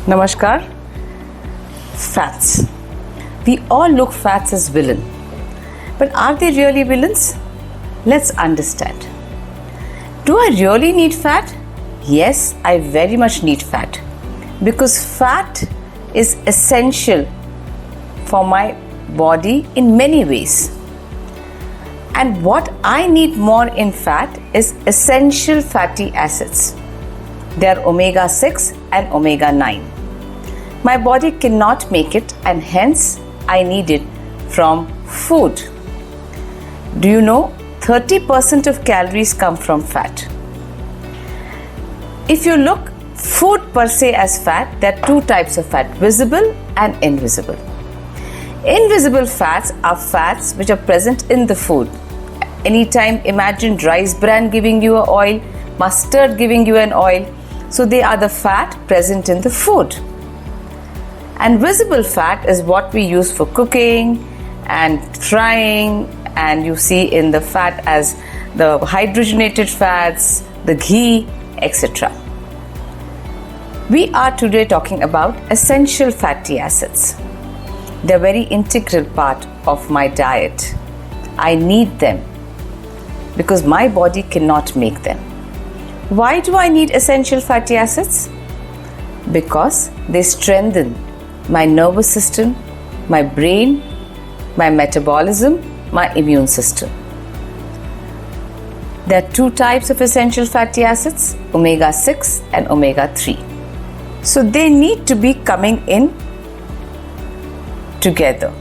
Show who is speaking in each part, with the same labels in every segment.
Speaker 1: Namaskar. Fats. We all look fats as villain. But are they really villains? Let's understand. Do I really need fat? Yes, I very much need fat. Because fat is essential for my body in many ways. And what I need more in fat is essential fatty acids. They are omega-6 and omega-9. My body cannot make it and hence I need it from food. Do you know 30% of calories come from fat? If you look food per se as fat, there are two types of fat, visible and invisible. Invisible fats are fats which are present in the food. Anytime imagine rice bran giving you an oil, mustard giving you an oil. So they are the fat present in the food. And visible fat is what we use for cooking and frying, and you see in the fat as the hydrogenated fats, the ghee, etc. We are today talking about essential fatty acids. They are very integral part of my diet. I need them because my body cannot make them. Why do I need essential fatty acids? Because they strengthen my nervous system, my brain, my metabolism, my immune system. There are two types of essential fatty acids, omega-6 and omega-3. So they need to be coming in together.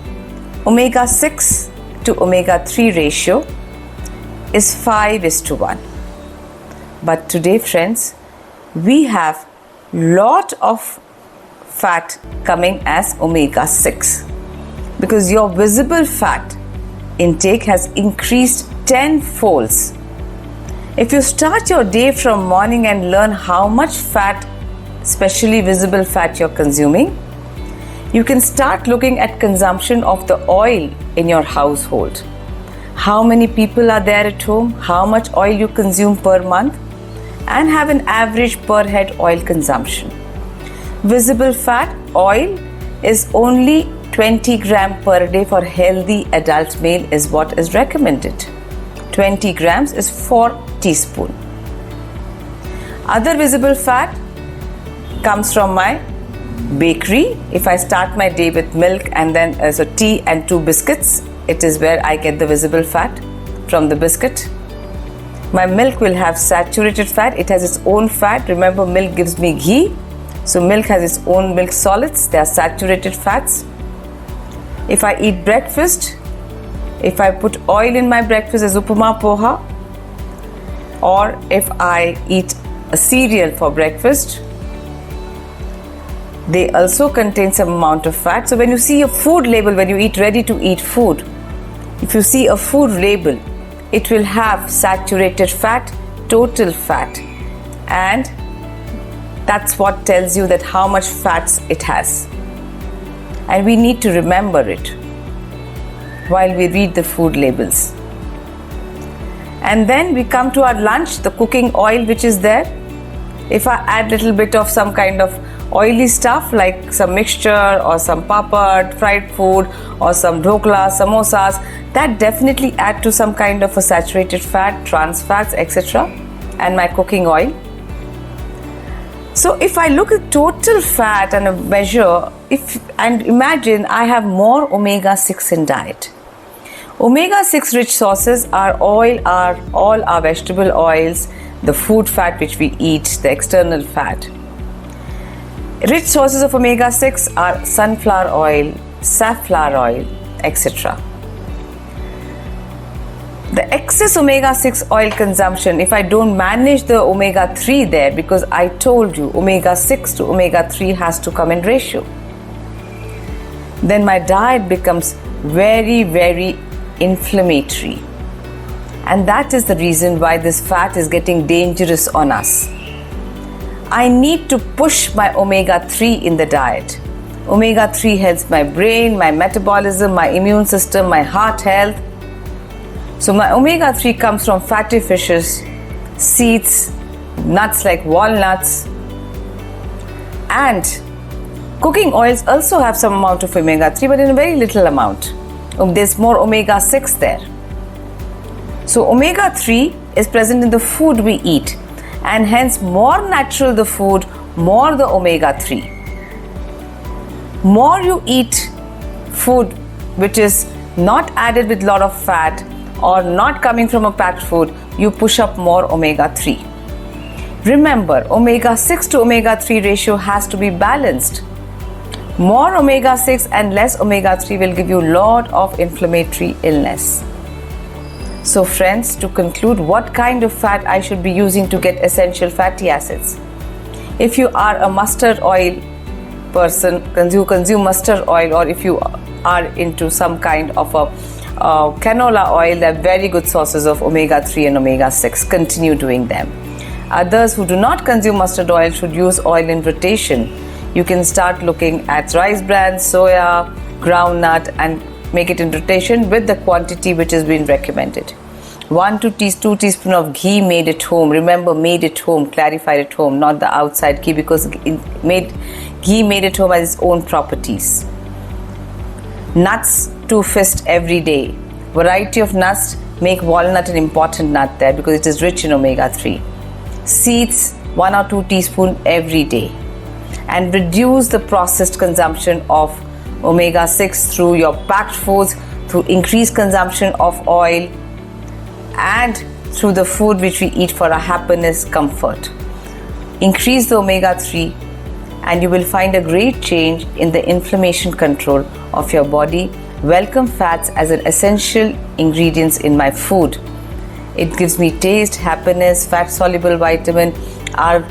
Speaker 1: Omega-6 to omega-3 ratio is 5:1. But today, friends, we have lot of fat coming as omega-6 because your visible fat intake has increased 10 folds. If you start your day from morning and learn how much fat, especially visible fat, you're consuming, you can start looking at consumption of the oil in your household. How many people are there at home? How much oil you consume per month? And have an average per head oil consumption. Visible fat oil is only 20 gram per day for healthy adult male is what is recommended. 20 grams is 4 teaspoons. Other visible fat comes from my bakery. If I start my day with milk and then tea and 2 biscuits, it is where I get the visible fat from the biscuit. My milk will have saturated fat. It has its own fat. Remember, milk gives me ghee. So milk has its own milk solids. They are saturated fats. If I eat breakfast, if I put oil in my breakfast as upama poha, or if I eat a cereal for breakfast, they also contain some amount of fat. So when you see a food label, when you eat ready to eat food, if you see a food label, it will have saturated fat, total fat, and that's what tells you that how much fats it has. And we need to remember it while we read the food labels. And then we come to our lunch, the cooking oil which is there. If I add little bit of some kind of oily stuff like some mixture or some papad, fried food, or some dhokla, samosas, that definitely add to some kind of a saturated fat, trans fats, etc. and my cooking oil. So if I look at total fat and a measure, and imagine I have more omega-6 in diet. Omega-6 rich sources are all our vegetable oils, the food fat which we eat, the external fat. Rich sources of omega-6 are sunflower oil, safflower oil, etc. The excess omega-6 oil consumption, if I don't manage the omega-3 there, because I told you omega-6 to omega-3 has to come in ratio, then my diet becomes very, very inflammatory. And that is the reason why this fat is getting dangerous on us. I need to push my omega-3 in the diet. Omega-3 helps my brain, my metabolism, my immune system, my heart health. So my omega-3 comes from fatty fishes, seeds, nuts like walnuts, and Cooking oils also have some amount of omega-3, but in a very little amount. There's more omega-6 there. So omega-3 is present in the food we eat, and hence more natural the food, more the omega-3. More you eat food which is not added with lot of fat or not coming from a packed food, you push up more omega-3. Remember, omega-6 to omega-3 ratio has to be balanced. More omega-6 and less omega-3 will give you a lot of inflammatory illness. So friends, to conclude, what kind of fat I should be using to get essential fatty acids? If you are a mustard oil person, consume mustard oil, or if you are into some kind of a canola oil, they're very good sources of omega-3 and omega-6. Continue doing them. Others who do not consume mustard oil should use oil in rotation. You can start looking at rice bran, soya, groundnut, and make it in rotation with the quantity which has been recommended. 1 to 2 teaspoons of ghee made at home. Remember, made at home, clarified at home, not the outside ghee, because ghee made at home has its own properties. Nuts 2 fist every day. Variety of nuts make walnut an important nut there because it is rich in omega-3. Seeds 1 or 2 teaspoons every day. And reduce the processed consumption of omega-6 through your packed foods, through increased consumption of oil, and through the food which we eat for our happiness, comfort. Increase the omega-3 and you will find a great change in the inflammation control of your body. Welcome fats as an essential ingredients in my food. It gives me taste, happiness. Fat soluble vitamin are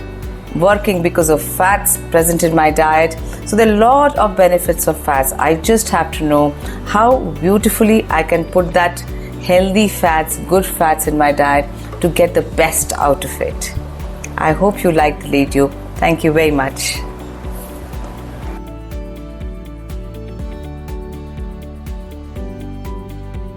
Speaker 1: working because of fats present in my diet. So there are a lot of benefits of fats. I just have to know how beautifully I can put that healthy fats, good fats in my diet to get the best out of it. I hope you liked the video. Thank you very much.